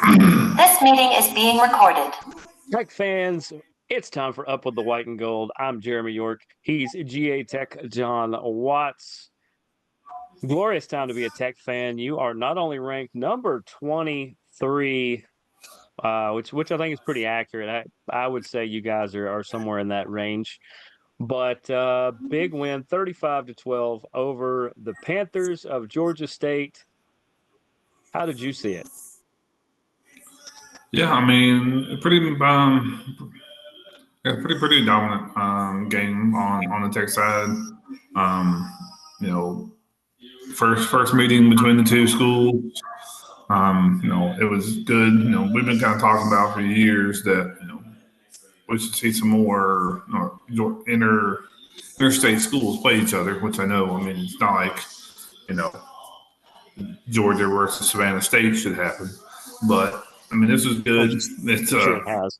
This meeting is being recorded. Tech fans, it's time for Up with the White and Gold. I'm Jeremy York. He's GaTechJon Watts. Glorious time to be a Tech fan. You are not only ranked number 23, which I think is pretty accurate. I would say you guys are somewhere in that range. But big win, 35-12 over the Panthers of Georgia State. How did you see it? Yeah, I mean, pretty dominant game on the Tech side. Um, you know, first meeting between the two schools. It was good. We've been kind of talking about for years that we should see some more interstate schools play each other. Which I know. I mean, it's not like you know Georgia versus Savannah State should happen, but I mean, this is good. It's Sure it has.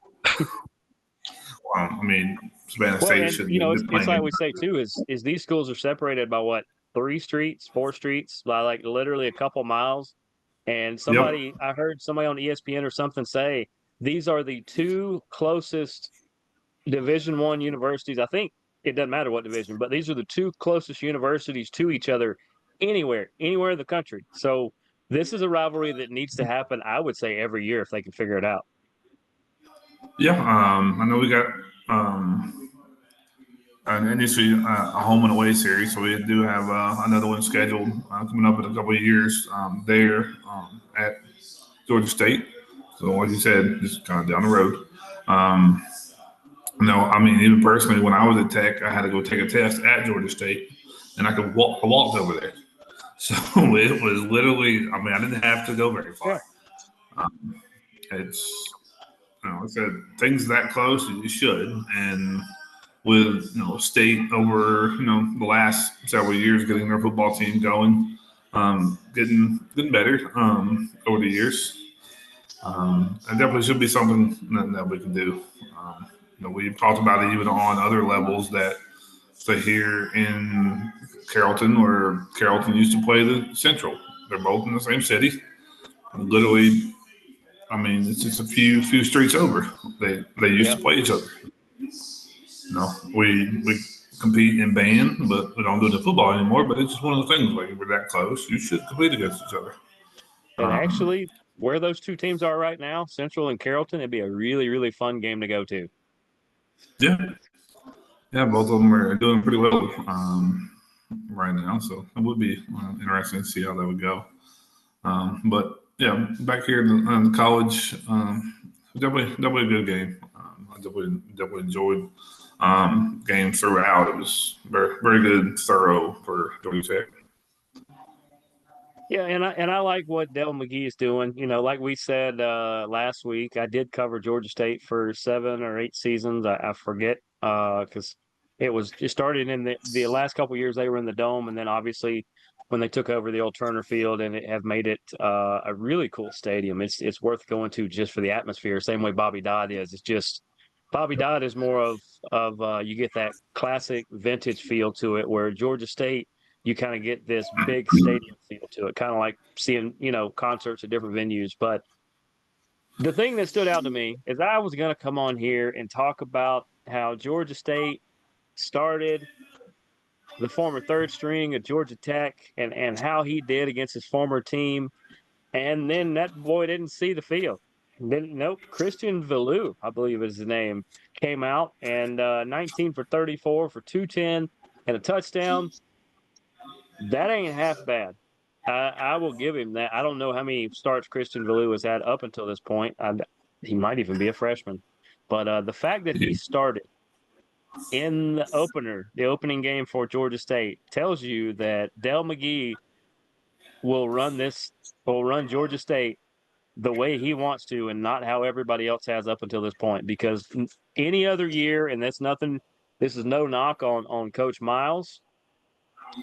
I mean, Savannah Well, State and should you know, be it's like playing. we say too, is these schools are separated by what, 4 streets, by like literally a couple miles. And Yep. I heard somebody on ESPN or something say these are the two closest Division I universities. I think it doesn't matter what division, but these are the two closest universities to each other anywhere in the country. So this is a rivalry that needs to happen, I would say, every year if they can figure it out. Yeah. I know we got initially a home and away series, so we do have another one scheduled coming up in a couple of years there at Georgia State. So, like you said, just kind of down the road. Um, no, I mean, even personally, when I was at Tech, I had to go take a test at Georgia State, and I could walk. I walked over there, so it was literally. I mean, I didn't have to go very Yeah. far. It's, I said things that close, you should, and with state over the last several years getting their football team going, getting better over the years. And definitely should be something that we can do. We've talked about it even on other levels that say here in Carrollton, where Carrollton used to play the Central. They're both in the same city. Literally, I mean, it's just a few streets over. They used Yeah. to play each other. We compete in band, but we don't do it in football anymore. But it's just one of the things. Like, if we're that close, you should compete against each other. And Um, actually, where those two teams are right now, Central and Carrollton, it'd be a really, really fun game to go to. yeah, yeah, both of them are doing pretty well right now. So it would be interesting to see how that would go. But yeah, back here in the college, definitely a good game. I definitely enjoyed games throughout. It was very good, thorough for Georgia Tech. Yeah, and I like what Dell McGee is doing. You know, like we said last week, I did cover Georgia State for 7 or 8 seasons. I forget because it started in the last couple of years they were in the dome, and then obviously when they took over the old Turner Field and it have made it a really cool stadium. It's worth going to just for the atmosphere. Same way Bobby Dodd is. It's just Bobby Dodd is more of you get that classic vintage feel to it, where Georgia State you kind of get this big stadium feel to it, kind of like seeing, concerts at different venues. But the thing that stood out to me is I was going to come on here and talk about how Georgia State started the former third string at Georgia Tech and how he did against his former team. And then that boy didn't see the field. Nope, Christian Velou, I believe is his name, came out and 19 for 34 for 210 and a touchdown. That ain't half bad. I will give him that. I don't know how many starts Christian Velou has had up until this point. He might even be a freshman. But the fact that he started in the opening game for Georgia State, tells you that Dell McGee will run Georgia State the way he wants to and not how everybody else has up until this point. Because any other year, and this is no knock on Coach Miles,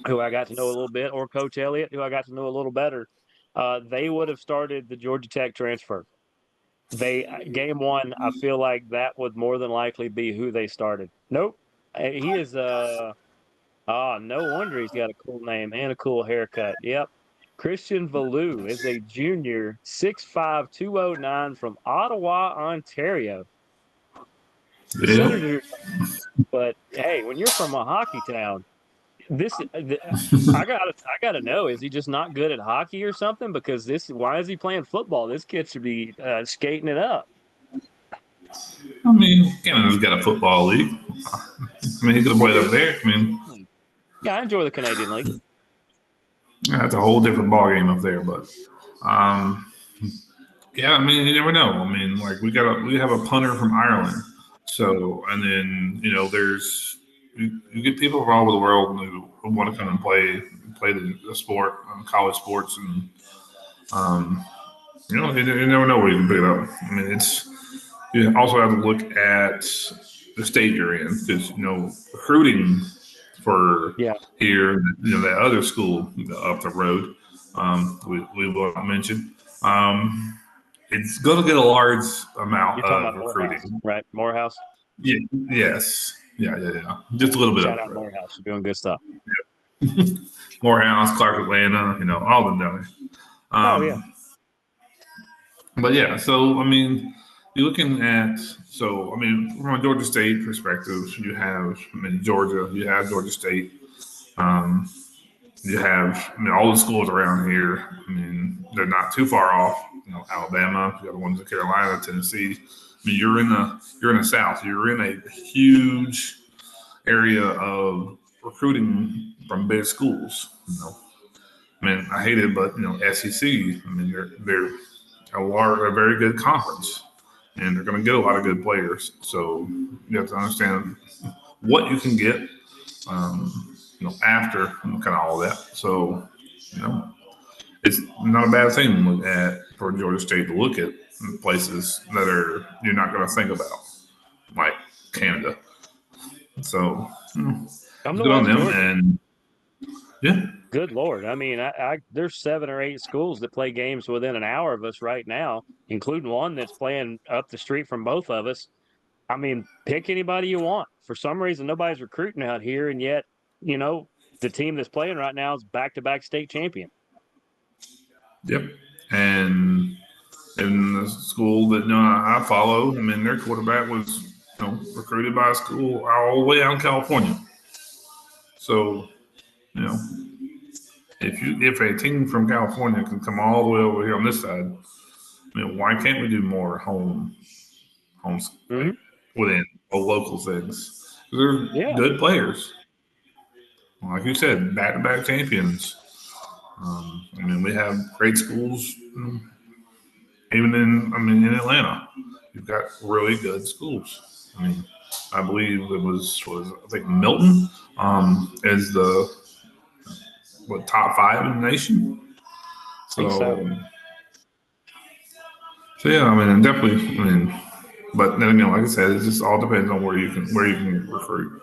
who I got to know a little bit, or Coach Elliott, who I got to know a little better, they would have started the Georgia Tech transfer. Game one, I feel like that would more than likely be who they started. Nope. He is no wonder he's got a cool name and a cool haircut. Yep. Christian Valou is a junior, 6'5", 209 from Ottawa, Ontario. The Yeah. Senators, but hey, when you're from a hockey town, I gotta know, is he just not good at hockey or something? Because why is he playing football? This kid should be skating it up. I mean, Canada's got a football league. I mean, he could have played up there. I mean, Yeah, I enjoy the Canadian League. that's a whole different ball game up there. But yeah, I mean, you never know. I mean, like we have a punter from Ireland. So, and then there's you get people from all over the world who want to come and play the sport, college sports, and you never know where you can pick it up. I mean, you also have to look at the state you're in because recruiting for here, that other school up the road, we will not mention. It's going to get a large amount You're talking of about recruiting, Morehouse, right? Morehouse. Yeah. Yes. Yeah. Just a little bit Shout of out Morehouse. You're doing good stuff. Morehouse, Clark, Atlanta. All of them down there. Oh yeah. But yeah, so I mean, you're looking at from a Georgia State perspective, you have Georgia, you have Georgia State, you have all the schools around here. I mean, they're not too far off. Alabama, you got the ones in Carolina, Tennessee. I mean, you're in the South. You're in a huge area of recruiting from big schools. I mean, I hate it, but SEC. I mean, they're a very good conference, and they're going to get a lot of good players. So you have to understand what you can get, after kind of all that. So, it's not a bad thing for Georgia State to look at places that you're not going to think about, like Canada. So, good on them, Georgia. and yeah. Good Lord. I mean, there's 7 or 8 schools that play games within an hour of us right now, including one that's playing up the street from both of us. I mean, pick anybody you want. For some reason, nobody's recruiting out here, and yet, the team that's playing right now is back-to-back state champion. Yep. And in the school that I follow, I mean, their quarterback was recruited by a school all the way out in California. So, if a team from California can come all the way over here on this side, I mean, why can't we do more home within local things? They're good players. Like you said, back-to-back champions. I mean, we have great schools, even in Atlanta. You've got really good schools. I mean, I believe it was I think Milton is the top 5 in the nation. So yeah, I mean, definitely. I mean, but then again, like I said, it just all depends on where you can recruit.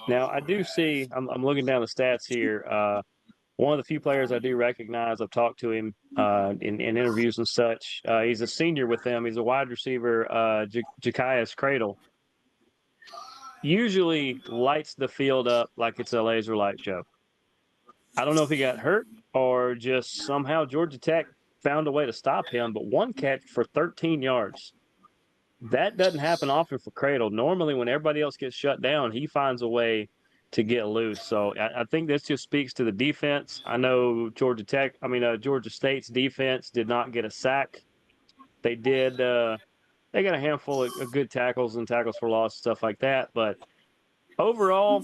Now, I do see. I'm looking down the stats here. One of the few players I do recognize. I've talked to him in interviews and such. He's a senior with them. He's a wide receiver, Jakias Cradle. Usually lights the field up like it's a laser light show. I don't know if he got hurt or just somehow Georgia Tech found a way to stop him, but one catch for 13 yards. That doesn't happen often for Cradle. Normally, when everybody else gets shut down, he finds a way to get loose. So I think this just speaks to the defense. I know Georgia State's defense did not get a sack. They did. They got a handful of good tackles and tackles for loss, stuff like that. But overall,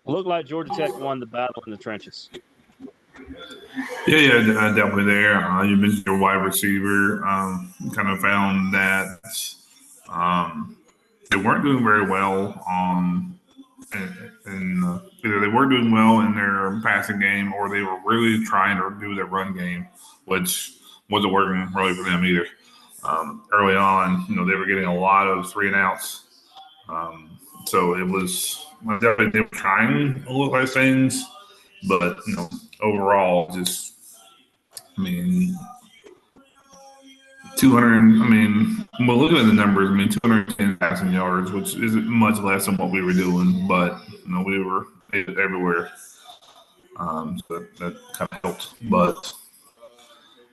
looked like Georgia Tech won the battle in the trenches. Yeah, definitely there. You mentioned your wide receiver. Kind of found that they weren't doing very well either they weren't doing well in their passing game or they were really trying to do their run game, which wasn't working really for them either. Early on, they were getting a lot of 3 and outs. So it was definitely they were trying a lot of things, but overall, just 200. Well, looking at the numbers, 210 passing yards, which is much less than what we were doing, but we were everywhere. So that kind of helped. But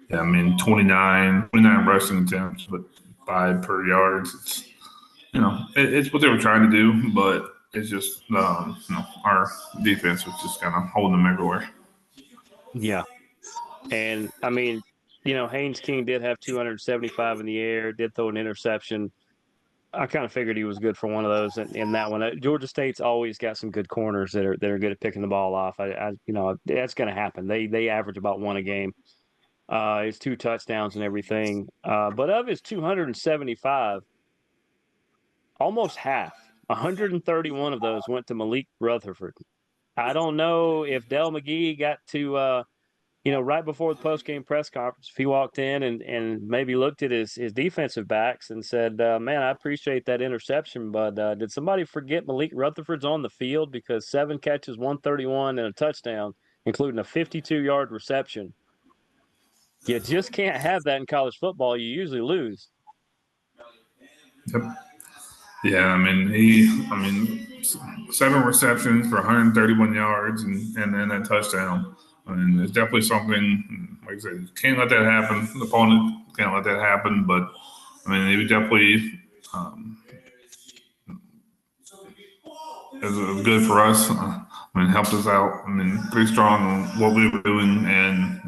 yeah, I mean, 29 rushing attempts, but 5 per yards. It's it's what they were trying to do, but it's just our defense was just kind of holding them everywhere. Yeah. And I mean, Haynes King did have 275 in the air, did throw an interception. I kind of figured he was good for one of those in that one. Georgia State's always got some good corners that are good at picking the ball off. That's going to happen. They average about one a game. His 2 touchdowns and everything. But of his 275, almost half, 131 of those went to Malik Rutherford. I don't know if Dell McGee got to right before the post game press conference, if he walked in and maybe looked at his defensive backs and said, "Man, I appreciate that interception, but did somebody forget Malik Rutherford's on the field because 7 catches, 131, and a touchdown, including a 52-yard reception? You just can't have that in college football. You usually lose." Yep. Yeah, I mean, 7 receptions for 131 yards and then that touchdown. I mean, it's definitely something. Like I said, can't let that happen. The opponent can't let that happen. But I mean, it definitely is good for us. Helped us out. I mean, pretty strong on what we were doing, and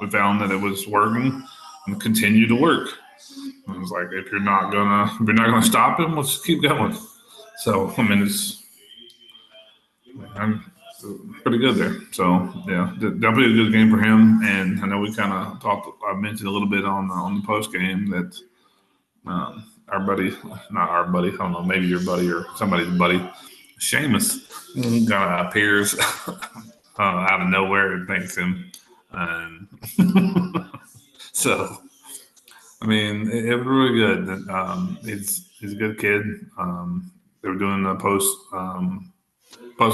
we found that it was working and continue to work. It was like if you're not gonna stop him, let's keep going. So I mean, I'm pretty good there. So yeah, definitely a good game for him. And I know we kind of I mentioned a little bit on the post game that our buddy, not our buddy, I don't know, maybe your buddy or somebody's buddy, Seamus, kind of appears out of nowhere and thanks him. And so, I mean, it was really good. He's a good kid. They were doing the post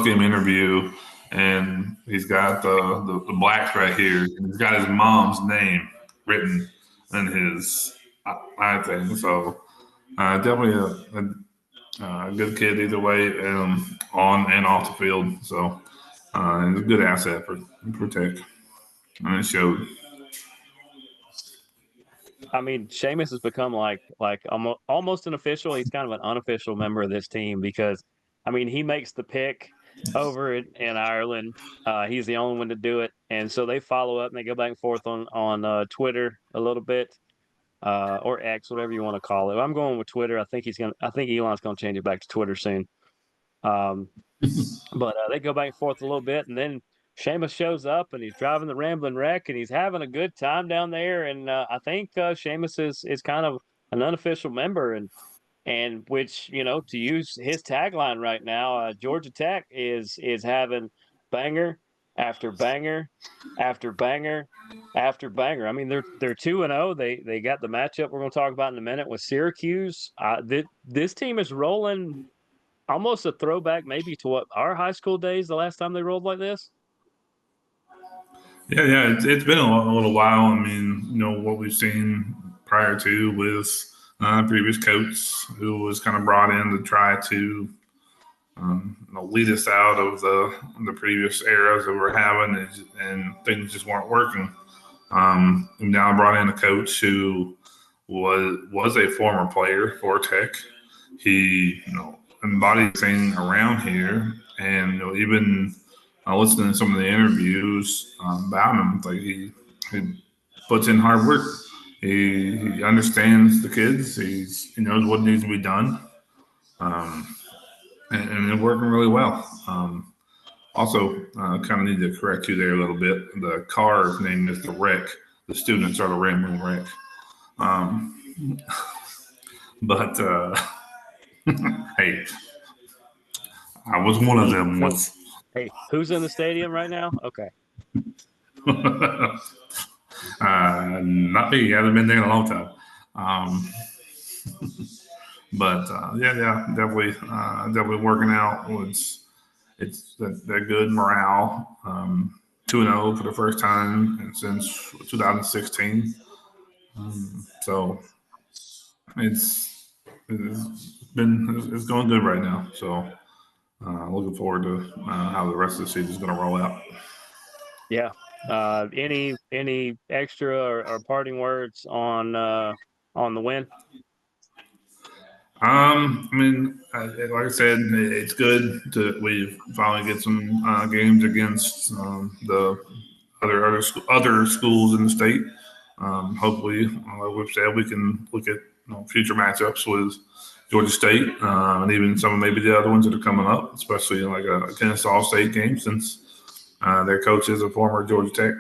game interview, and he's got the blacks right here, and he's got his mom's name written in his thing. So definitely a good kid either way, on and off the field. So it's a good asset for Tech, and it showed. I mean, Seamus has become like almost an official. He's kind of an unofficial member of this team because, I mean, he makes the pick over in Ireland. He's the only one to do it, and so they follow up and they go back and forth on Twitter a little bit, or X, whatever you want to call it. I'm going with Twitter. I think Elon's gonna change it back to Twitter soon. But they go back and forth a little bit, and then Seamus shows up and he's driving the Rambling Wreck and he's having a good time down there. And I think Seamus is kind of an unofficial member, and which to use his tagline right now, Georgia Tech is having banger after banger after banger after banger. I mean, they're 2-0. They got the matchup we're going to talk about in a minute with Syracuse. This team is rolling. Almost a throwback maybe to what our high school days, the last time they rolled like this. Yeah. It's been a little while. I mean, what we've seen prior to with previous coach who was kind of brought in to try to lead us out of the previous eras that we're having, and things just weren't working. Now I brought in a coach who was a former player for Tech. He embodied thing around here, and even listening to some of the interviews about him, like he puts in hard work. He understands the kids. He knows what needs to be done, and it's working really well. Also, kind of need to correct you there a little bit. The car's name is the Wreck. The students are the Rambling Wreck. But hey, I was one of them once. Hey, who's in the stadium right now? Okay. Not me. I haven't been there in a long time. But yeah, definitely working out. It's that good morale. 2-0 for the first time since 2016. So it's going good right now. So looking forward to how the rest of the season is going to roll out. Yeah. Any extra or parting words on the win? I mean, like I said, it's good to we finally get some games against the other schools in the state. Hopefully, like we've said, we can look at future matchups with Georgia State and even some of maybe the other ones that are coming up, especially like a Kennesaw State game since their coach is a former Georgia Tech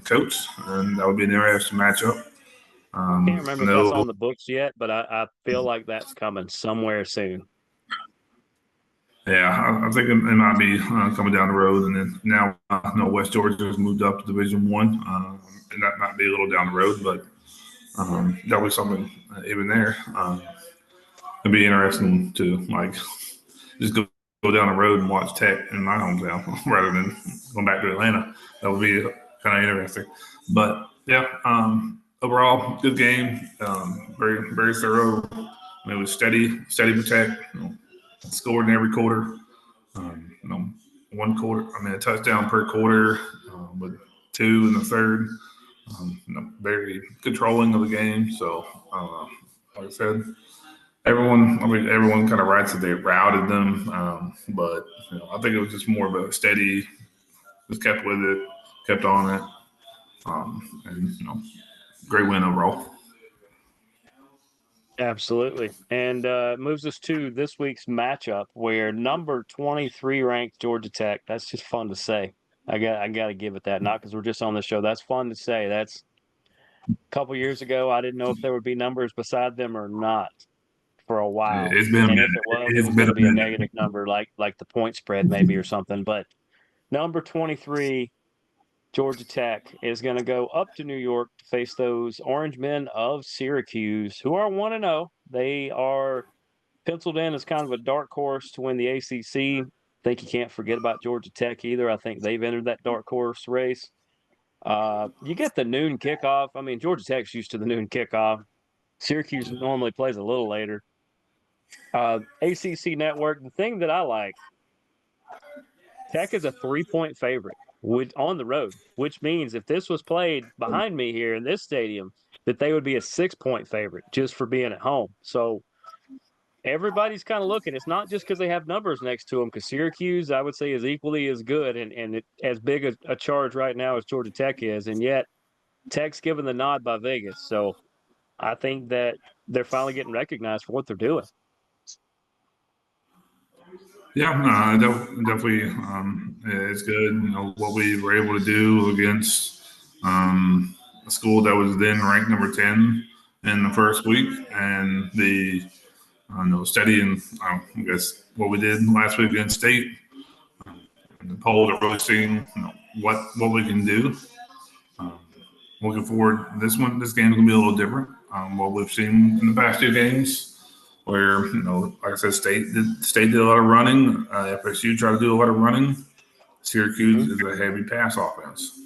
coach, and that would be an interesting matchup. Can't I remember if that's know. on the books yet, but I feel like that's coming somewhere soon. Yeah, I think it might be coming down the road, and then now West Georgia has moved up to Division One, and that might be a little down the road, but that was something even there. It'd be interesting to like just go down the road and watch Tech in my hometown rather than going back to Atlanta. That would be kind of interesting. But yeah, overall good game, very very thorough. It was steady for Tech. Scored in every quarter. You know, one quarter. I mean, a touchdown per quarter, with two in the third. Very controlling of the game. So, like I said, everyone kind of writes that they routed them, but I think it was just more of a steady. Just kept with it, kept on it, and great win overall. Absolutely. And moves us to this week's matchup where number 23 ranked Georgia Tech. That's just fun to say. I got to give it that. Not because we're just on the show. That's fun to say. That's a couple years ago. I didn't know if there would be numbers beside them or not for a while. It's been a And if minute. it was, it It's was been going to a be a minute. negative number like the point spread maybe or something. But number 23 Georgia Tech is going to go up to New York to face those Orange Men of Syracuse, who are 1-0. They are penciled in as kind of a dark horse to win the ACC. I think you can't forget about Georgia Tech either. I think they've entered that dark horse race. You get the noon kickoff. I mean, Georgia Tech's used to the noon kickoff. Syracuse normally plays a little later. ACC Network, the thing that I like, Tech is a 3-point favorite on the road, which means if this was played behind me here in this stadium, that they would be a 6-point favorite just for being at home. So everybody's kind of looking. It's not just because they have numbers next to them, because Syracuse, I would say, is equally as good and as big a charge right now as Georgia Tech is. And yet Tech's given the nod by Vegas. So I think that they're finally getting recognized for what they're doing. Yeah, no, definitely, it's good. What we were able to do against a school that was then ranked number 10 in the first week, and the steady and I guess what we did last week against State. The polls are really seeing what we can do. Um, Looking forward, this game's gonna be a little different. What we've seen in the past two games, where like I said, State did a lot of running. FSU tried to do a lot of running. Syracuse is a heavy pass offense,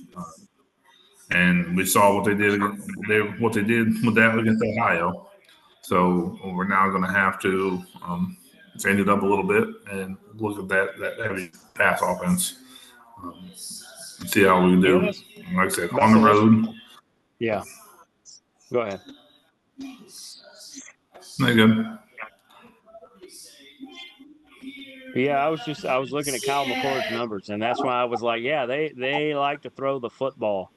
and we saw what they did. What they did with that against Ohio. So we're now going to have to change it up a little bit and look at that heavy pass offense. See how we Yeah, do. that's Like I said, on that's the an issue. road. Yeah. Go ahead. Very good. Yeah, I was looking at Kyle McCord's numbers, and that's why I was like, yeah, they like to throw the football.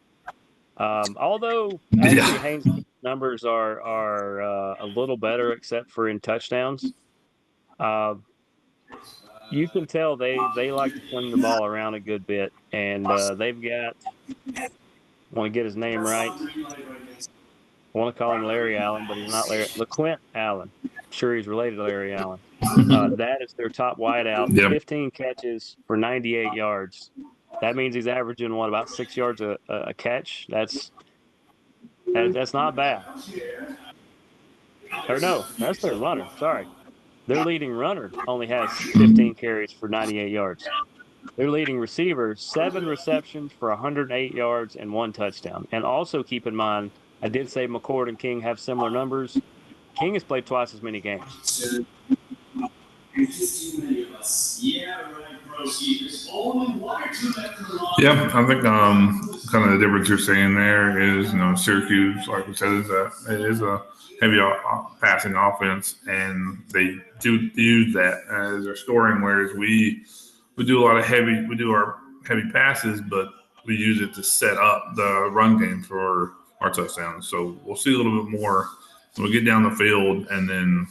Although actually Yeah. Haynes' numbers are a little better, except for in touchdowns. Uh, you can tell they like to fling the ball around a good bit, and they've got. Want to get his name right. I want to call him Larry Allen, but he's not Larry. LaQuint Allen. I'm sure he's related to Larry Allen. That is their top wideout. Yep. 15 catches for 98 yards. That means he's averaging about 6 yards a catch. That's not bad. Or no, that's their runner. Sorry, their leading runner only has 15 carries for 98 yards. Their leading receiver, 7 receptions for 108 yards and 1 touchdown. And also keep in mind, I did say McCord and King have similar numbers. King has played twice as many games. Yeah, I think kind of the difference you're saying there is, Syracuse, like we said, it is a heavy passing offense, and they do use that as their scoring. Whereas we do our heavy passes, but we use it to set up the run game for our touchdowns. So we'll see a little bit more when we get down the field, and then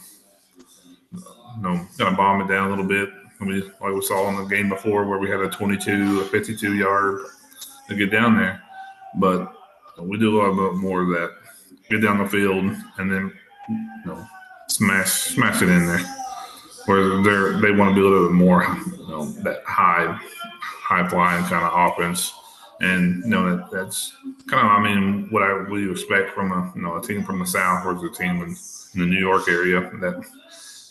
kind of bomb it down a little bit. Like we saw in the game before, where we had a 52 yard to get down there. But we do a lot more of that. Get down the field and then smash it in there. Where they want to be a little bit more that high flying kind of offense. And that's kind of what you expect from a team from the South or a team in the New York area, that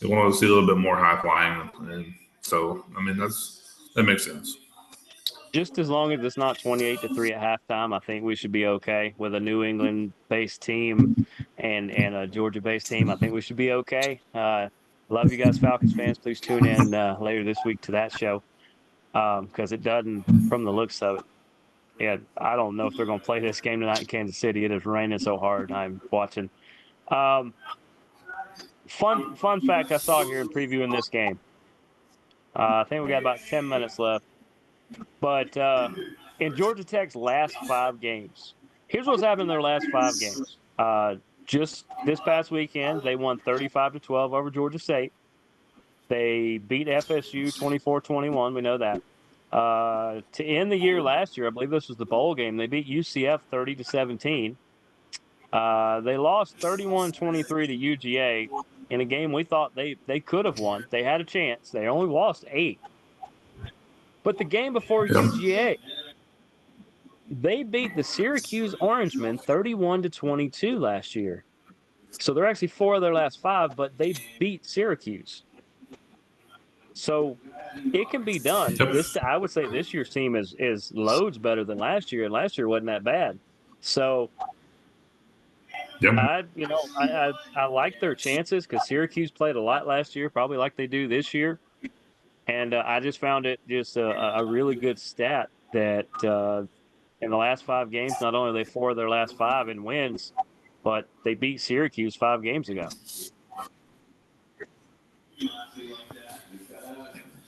they want to see a little bit more high flying. And so that makes sense. Just as long as it's not 28-3 at halftime, I think we should be okay with a New England-based team and a Georgia-based team. I think we should be okay. Love you guys, Falcons fans. Please tune in later this week to that show because it doesn't, from the looks of it. Yeah, I don't know if they're going to play this game tonight in Kansas City. It is raining so hard. I'm watching. Fun fact I saw here in previewing this game. I think we got about 10 minutes left. But in Georgia Tech's last 5 games, here's what's happened in their last 5 games. Just this past weekend, they won 35-12 over Georgia State. They beat FSU 24-21. We know that. To end the year last year, I believe this was the bowl game, they beat UCF 30-17. They lost 31-23 to UGA in a game we thought they could have won. They had a chance. They only lost 8. But the game before UGA, they beat the Syracuse Orangemen 31-22 last year. So they're actually 4 of their last 5, but they beat Syracuse. So it can be done. I would say this year's team is loads better than last year, and last year wasn't that bad. So I like their chances because Syracuse played a lot last year, probably like they do this year. And I just found it just a really good stat that in the last 5 games, not only are they 4 of their last 5 in wins, but they beat Syracuse 5 games ago.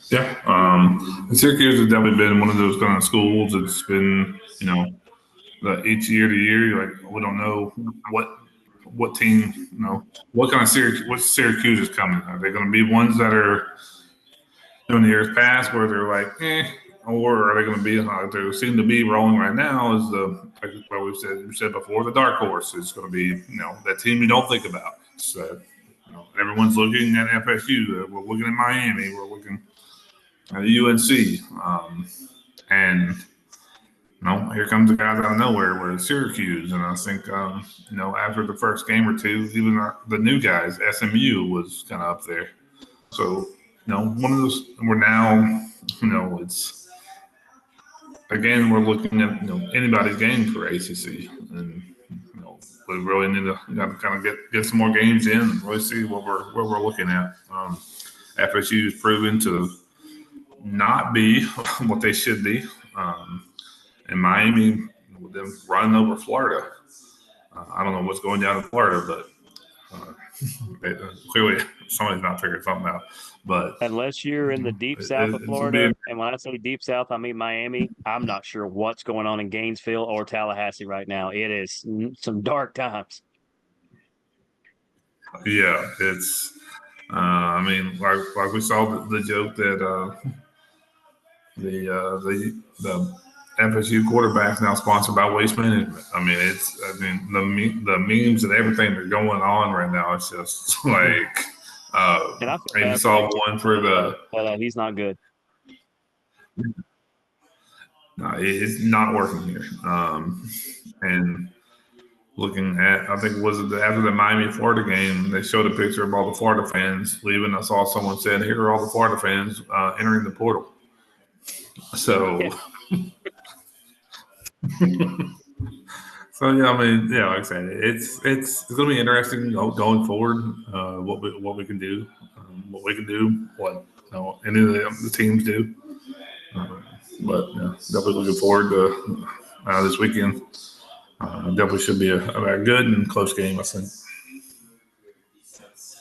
Yeah. Syracuse has definitely been one of those kind of schools that's been, each year to year, you're like, we don't know what team, what kind of Syracuse is coming. Are they going to be ones that are in the years past where they're like, or are they going to be like they seem to be rolling right now? Is like we said before, the Darkhorse is going to be that team you don't think about. So everyone's looking at FSU. We're looking at Miami. We're looking at UNC, and here comes the guys out of nowhere. We're Syracuse, and I think after the first game or two, even the new guys, SMU was kind of up there. So. One of those. We're now, it's again we're looking at anybody's game for ACC, and we really need to kind of get some more games in and really see what we're looking at. FSU is proven to not be what they should be, and Miami with them running over Florida. I don't know what's going down in Florida, but clearly somebody's not figuring something out. But unless you're in the deep south of Florida, and when I say deep south, I mean Miami, I'm not sure what's going on in Gainesville or Tallahassee right now. It is some dark times. Yeah, it's. Like we saw the joke that the FSU quarterback's now sponsored by Waste Management. The memes and everything that are going on right now. It's just like. And I maybe saw one for the. But he's not good. No, it's not working here. And looking at, I think after the Miami Florida game, they showed a picture of all the Florida fans leaving. I saw someone said, "Here are all the Florida fans entering the portal." So. Yeah. So like I said, it's going to be interesting going forward. What we can do, what any of the teams do, But definitely looking forward to this weekend. Definitely should be a good and close game, I think.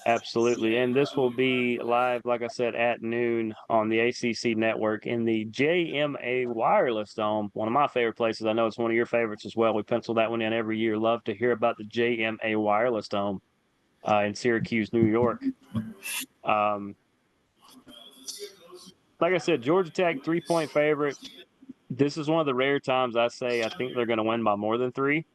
Absolutely. And this will be live, like I said, at noon on the ACC network in the JMA Wireless Dome, one of my favorite places. I know it's one of your favorites as well. We pencil that one in every year. Love to hear about the JMA Wireless Dome in Syracuse, New York. Like I said, Georgia Tech 3-point favorite. This is one of the rare times I say I think they're going to win by more than 3.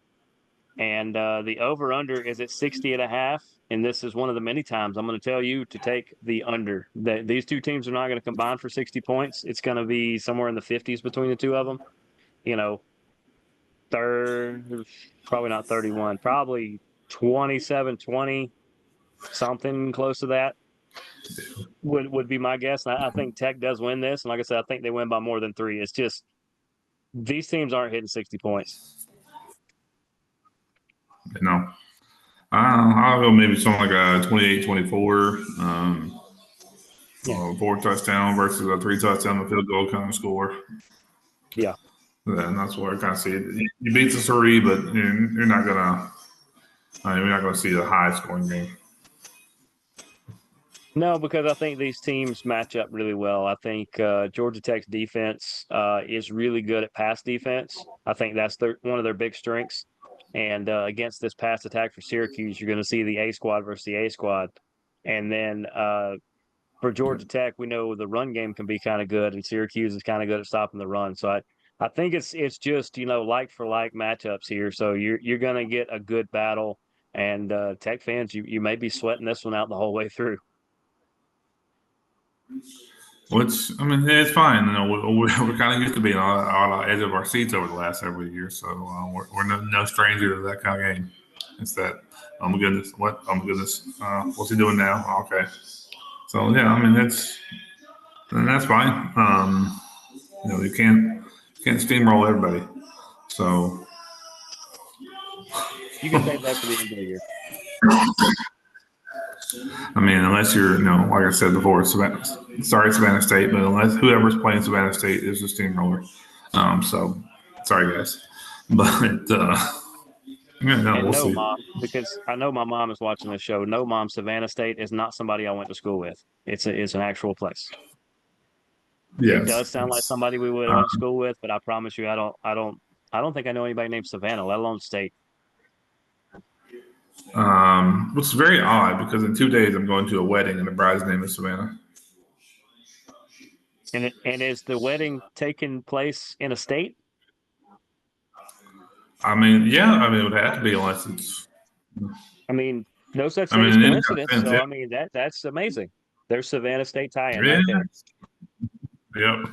And the over-under is at 60.5. And this is one of the many times I'm going to tell you to take the under. These two teams are not going to combine for 60 points. It's going to be somewhere in the 50s between the two of them. Probably not 31, probably 27-20, something close to that would be my guess. And I think Tech does win this. And like I said, I think they win by more than 3. It's just these teams aren't hitting 60 points. I'll go maybe something like a 28-24, 4 touchdown versus a 3 touchdown field goal kind of score. Yeah. And that's where I kind of see it. You beat the 3, but you're not gonna see a high scoring game. No, because I think these teams match up really well. I think Georgia Tech's defense is really good at pass defense. I think that's one of their big strengths. And against this pass attack for Syracuse, you're going to see the A squad versus the A squad. And then for Georgia Tech, we know the run game can be kind of good, and Syracuse is kind of good at stopping the run. So I think it's just like for like matchups here. So you're going to get a good battle. And Tech fans, you may be sweating this one out the whole way through. Which, I mean, it's fine. We're kind of used to being on the edge of our seats over the last several years, so we're no stranger to that kind of game. It's that, oh my goodness, what? Oh my goodness, what's he doing now? Okay, so yeah, I mean that's fine. You can't steamroll everybody. So you can take that for the end of the year. I mean, unless you're, like I said before, Savannah State, but unless whoever's playing Savannah State is a steamroller. So, sorry guys, but we'll see. Mom, because I know my mom is watching this show. No, Mom, Savannah State is not somebody I went to school with. It's an actual place. Yes, it does sound like somebody we would have went to school with, but I promise you, I don't think I know anybody named Savannah, let alone State. Which is very odd because in 2 days I'm going to a wedding and the bride's name is Savannah. And is the wedding taking place in a state? I mean, yeah. I mean, it would have to be unless it's. I mean, no such thing as coincidence. So I mean, that's amazing. There's Savannah State tie-in right there. Yep.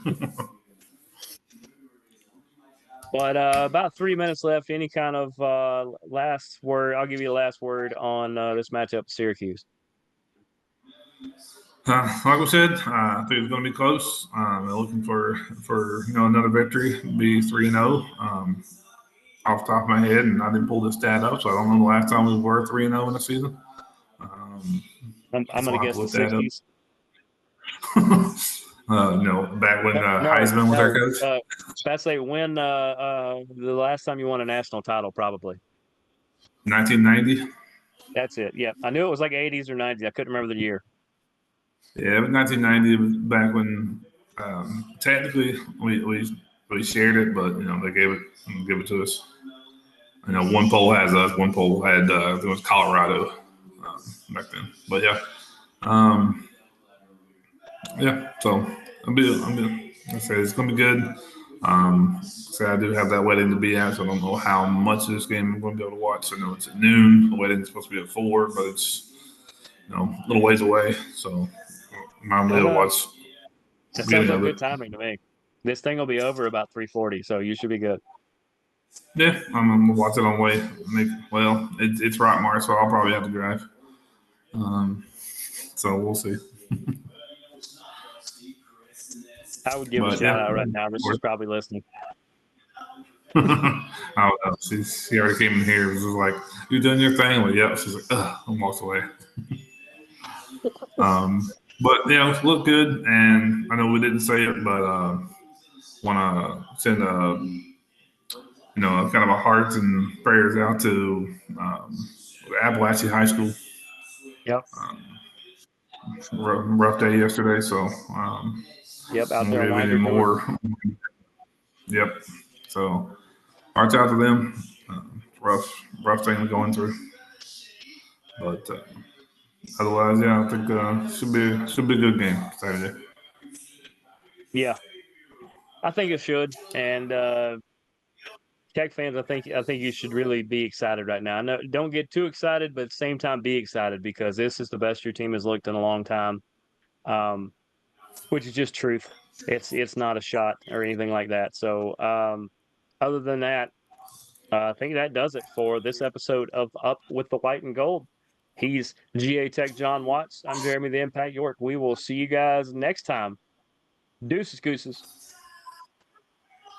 But about 3 minutes left. Any kind of last word? I'll give you the last word on this matchup with Syracuse. Like we said, I think it's going to be close. Looking for another victory, be 3-0. Off the top of my head, and I didn't pull this stat up, so I don't know the last time we were 3-0 in the season. I'm going to guess the 60s. Back when Heisman was our coach. That's when the last time you won a national title, probably 1990. That's it. Yeah, I knew it was like 80s or 90s. I couldn't remember the year. Yeah, it was 1990. It was back when technically we shared it, but they gave it to us. One poll has us. One poll had it was Colorado back then. But yeah. So I say it's gonna be good. I do have that wedding to be at, so I don't know how much of this game I'm going to be able to watch. I know it's at noon. The wedding's supposed to be at 4, but it's a little ways away, so I might be able to watch. That sounds like good timing to me. This thing will be over about 3:40, so you should be good. Yeah, I'm gonna watch it on the way. It's Rockmart, so I'll probably have to drive. So we'll see. I would give a shout out right now. She's probably listening. I don't know. She already came in here. It was like, "You done your thing?" Well, yeah. She's like, "Ugh," and walks away. But look good. And I know we didn't say it, but want to send kind of a hearts and prayers out to Appalachian High School. Yep. Rough day yesterday, so Yep. Out won't there on give any Landry Jordan. more. Yep. So hearts out to them. Rough thing we're going through, but otherwise, yeah, I think should be a good game Saturday. Yeah, I think it should. And Tech fans, I think you should really be excited right now. No, don't get too excited, but at the same time, be excited because this is the best your team has looked in a long time. Which is just truth. It's not a shot or anything like that. So, other than that, I think that does it for this episode of Up with the White and Gold. He's GaTechJon Watts. I'm Jeremy the Impact York. We will see you guys next time. Deuces, gooses.